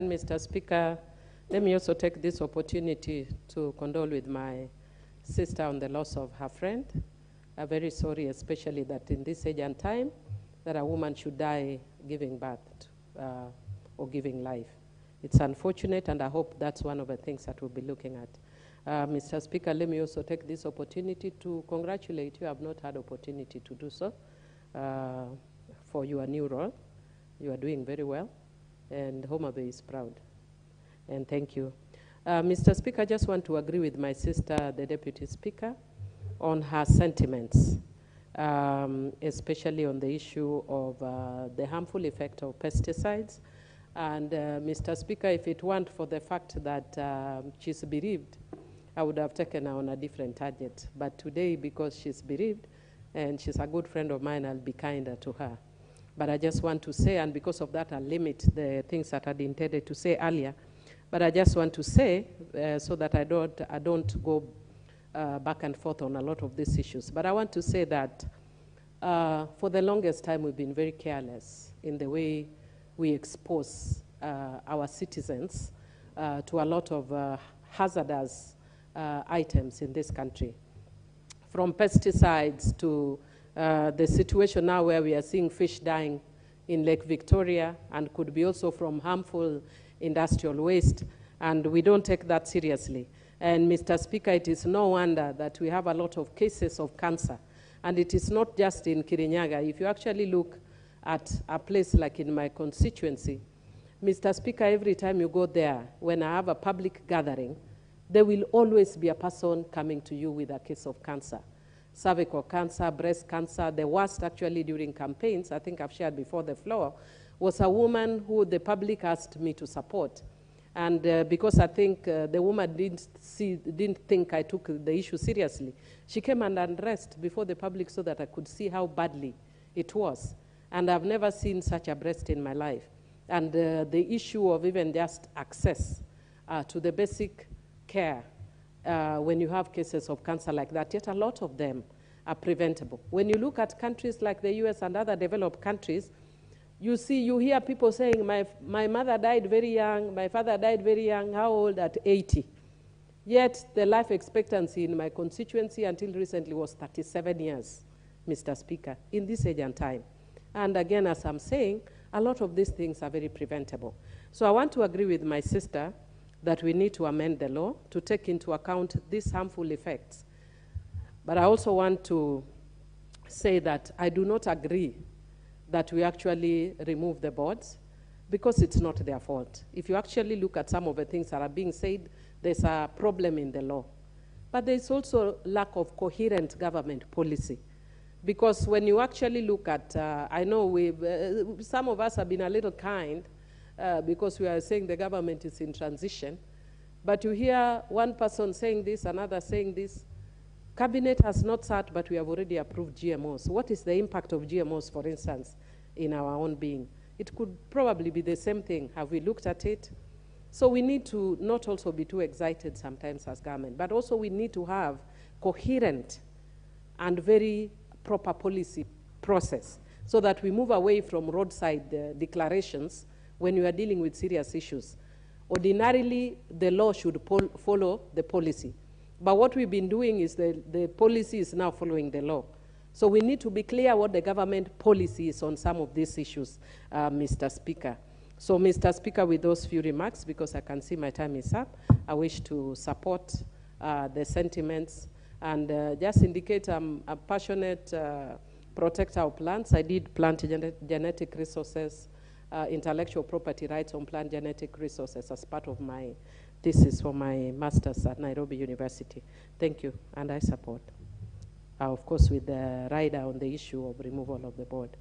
Mr. Speaker, let me also take this opportunity to condole with my sister on the loss of her friend. I'm very sorry, especially that in this age and time, that a woman should die giving birth or giving life. It's unfortunate, and I hope that's one of the things that we'll be looking at. Mr. Speaker, let me also take this opportunity to congratulate you. I've not had opportunity to do so for your new role. You are doing very well, and Homa Bay is proud. And thank you. Mr. Speaker, I just want to agree with my sister, the Deputy Speaker, on her sentiments, especially on the issue of the harmful effect of pesticides. And Mr. Speaker, if it weren't for the fact that she's bereaved, I would have taken her on a different target. But today, because she's bereaved and she's a good friend of mine, I'll be kinder to her. But I just want to say, and because of that, I'll limit the things that I'd intended to say earlier. But I just want to say, so that I don't go back and forth on a lot of these issues. But I want to say that for the longest time, we've been very careless in the way we expose our citizens to a lot of hazardous items in this country. From pesticides to the situation now where we are seeing fish dying in Lake Victoria, and could be also from harmful industrial waste, and we don't take that seriously. And Mr. Speaker, it is no wonder that we have a lot of cases of cancer. And it is not just in Kirinyaga. If you actually look at a place like in my constituency, Mr. Speaker, every time you go there, when I have a public gathering, there will always be a person coming to you with a case of cancer. Cervical cancer, breast cancer. The worst actually during campaigns, I think I've shared before the floor, was a woman who the public asked me to support. And because I think the woman didn't think I took the issue seriously, she came and undressed before the public so that I could see how badly it was. And I've never seen such a breast in my life. And the issue of even just access to the basic care when you have cases of cancer like that, yet a lot of them are preventable. When you look at countries like the US and other developed countries, you hear people saying, my mother died very young, my father died very young, how old? At 80. Yet the life expectancy in my constituency until recently was 37 years, Mr. Speaker, in this age and time. And again, as I'm saying, a lot of these things are very preventable. So I want to agree with my sister that we need to amend the law to take into account these harmful effects. But I also want to say that I do not agree that we actually remove the boards, because it's not their fault. If you actually look at some of the things that are being said, there's a problem in the law. But there's also lack of coherent government policy. Because when you actually look at, I know some of us have been a little kind because we are saying the government is in transition, but you hear one person saying this, another saying this. Cabinet has not sat, but we have already approved GMOs. What is the impact of GMOs, for instance, in our own being? It could probably be the same thing. Have we looked at it? So we need to not also be too excited sometimes as government, but also we need to have coherent and very proper policy process so that we move away from roadside declarations when we are dealing with serious issues. Ordinarily, the law should follow the policy. But what we've been doing is the policy is now following the law. So we need to be clear what the government policy is on some of these issues, Mr. Speaker. So, Mr. Speaker, with those few remarks, because I can see my time is up, I wish to support the sentiments and just indicate I'm a passionate protector of plants. I did plant genetic resources, intellectual property rights on plant genetic resources as part of my thesis for my master's at Nairobi University. Thank you, and I support. Of course, with the rider on the issue of removal of the board.